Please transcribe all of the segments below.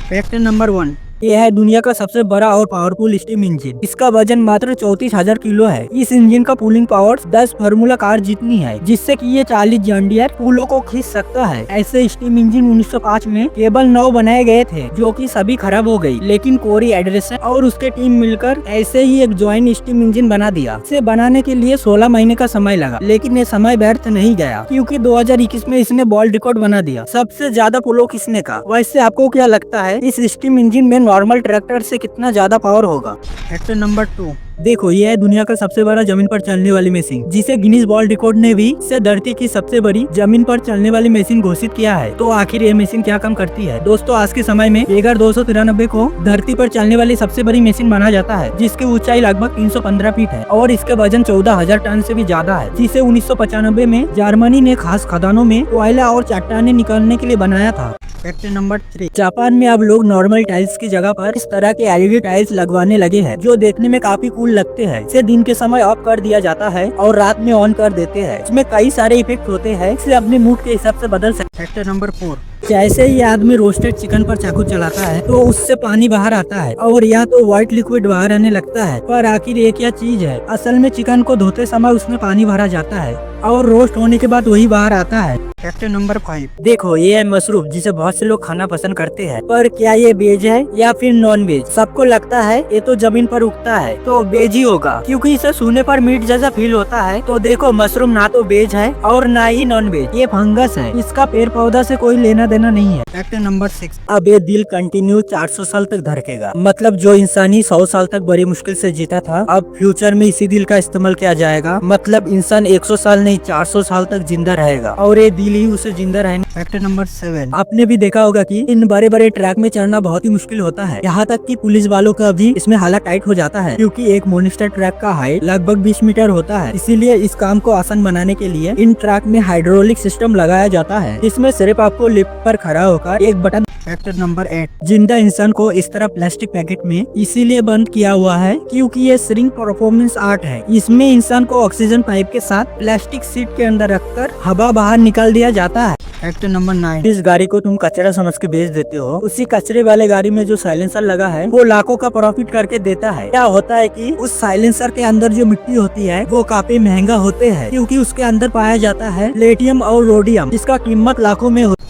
Fact number 1, ये है दुनिया का सबसे बड़ा और पावरफुल स्टीम इंजन। इसका वजन मात्र 34,000 किलो है। इस इंजन का पुलिंग पावर 10 फार्मूला कार जितनी है, जिससे कि ये 40 जॉन डियर पुलों को खींच सकता है। ऐसे स्टीम इंजन 1905 में केवल 9 बनाए गए थे, जो कि सभी खराब हो गई। लेकिन कोरी एंडरसन और उसके टीम मिलकर ऐसे ही एक जॉइंट स्टीम इंजन बना दिया। इसे बनाने के लिए 16 महीने का समय लगा, लेकिन ये समय व्यर्थ नहीं गया, क्योंकि 2021 में इसने वर्ल्ड रिकॉर्ड बना दिया सबसे ज्यादा पुलों खींचने का। वैसे आपको क्या लगता है इस स्टीम इंजन में नॉर्मल ट्रैक्टर से कितना ज्यादा पावर होगा? फैक्ट नंबर 2, देखो ये है दुनिया का सबसे बड़ा जमीन पर चलने वाली मशीन, जिसे गिनीज वर्ल्ड रिकॉर्ड ने भी इसे धरती की सबसे बड़ी जमीन पर चलने वाली मशीन घोषित किया है। तो आखिर ये मशीन क्या काम करती है? दोस्तों, आज के समय में बेगर 293 को धरती पर चलने वाली सबसे बड़ी मशीन माना जाता है, जिसकी ऊंचाई लगभग 315 फीट है और इसका वजन 14,000 टन से भी ज्यादा है, जिसे 1995 में जर्मनी ने खास खदानों में कोयला और चट्टानें निकालने के लिए बनाया था। फैक्ट नंबर 3, जापान में अब लोग नॉर्मल टाइल्स की जगह पर इस तरह के एलईडी टाइल्स लगवाने लगे हैं, जो देखने में काफी कूल लगते हैं। इसे दिन के समय ऑफ कर दिया जाता है और रात में ऑन कर देते हैं। इसमें कई सारे इफेक्ट होते हैं, इसे अपने मूड के हिसाब से बदल सकते हैं। फैक्ट नंबर 4, जैसे ही आदमी रोस्टेड चिकन पर चाकू चलाता है तो उससे पानी बाहर आता है और या तो व्हाइट लिक्विड बाहर आने लगता है। पर आखिर ये क्या चीज है? असल में चिकन को धोते समय उसमें पानी भरा जाता है और रोस्ट होने के बाद वही बाहर आता है। फैक्ट नंबर 5, देखो ये है मशरूम, जिसे बहुत से लोग खाना पसंद करते हैं। पर क्या ये वेज है या फिर नॉन वेज? सबको लगता है ये तो जमीन पर उगता है, तो वेज ही होगा, क्योंकि इसे छूने पर मीट जैसा फील होता है। तो देखो मशरूम ना तो वेज है और ना ही नॉन वेज, ये फंगस है। इसका पेड़ पौधा से कोई लेना देना नहीं है। फैक्ट नंबर 6, अब ये दिल कंटिन्यू 400 साल तक धड़केगा। मतलब जो इंसान ही 100 साल तक बड़ी मुश्किल से जीता था, अब फ्यूचर में इसी दिल का इस्तेमाल किया जाएगा। मतलब इंसान 100 साल नहीं 400 साल तक जिंदा रहेगा और ये दिल ही उसे जिंदा रहने। फैक्ट नंबर 7, आपने भी देखा होगा कि इन बड़े बड़े ट्रैक में चढ़ना बहुत ही मुश्किल होता है। यहाँ तक कि पुलिस वालों का भी इसमें हालत टाइट हो जाता है, क्योंकि एक मॉन्स्टर ट्रैक का हाइट लगभग 20 मीटर होता है। इसीलिए इस काम को आसान बनाने के लिए इन ट्रैक में हाइड्रोलिक सिस्टम लगाया जाता है, जिसमें सिर्फ आपको लिफ्ट पर खड़ा होकर एक बटन। फैक्टर नंबर 8, जिंदा इंसान को इस तरह प्लास्टिक पैकेट में इसीलिए बंद किया हुआ है क्योंकि ये श्रिंक परफॉर्मेंस आर्ट है। इसमें इंसान को ऑक्सीजन पाइप के साथ प्लास्टिक सीट के अंदर रखकर हवा बाहर निकाल दिया जाता है। फैक्ट नंबर 9, जिस गाड़ी को तुम कचरा समझ के बेच देते हो, उसी कचरे वाले गाड़ी में जो साइलेंसर लगा है वो लाखों का प्रॉफिट करके देता है। क्या होता है कि उस साइलेंसर के अंदर जो मिट्टी होती है वो काफी महंगा होते हैं, क्योंकि उसके अंदर पाया जाता है प्लेटियम और रोडियम, जिसका कीमत लाखों में होती है।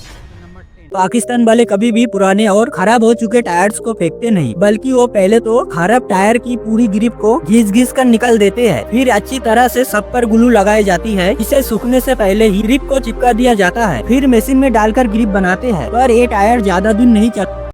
पाकिस्तान वाले कभी भी पुराने और खराब हो चुके टायर्स को फेंकते नहीं, बल्कि वो पहले तो खराब टायर की पूरी ग्रिप को घिस कर निकाल देते हैं। फिर अच्छी तरह से सब पर ग्लू लगाई जाती है। इसे सूखने से पहले ही ग्रिप को चिपका दिया जाता है। फिर मशीन में डालकर ग्रिप बनाते हैं। पर ये टायर ज्यादा दिन नहीं चलता।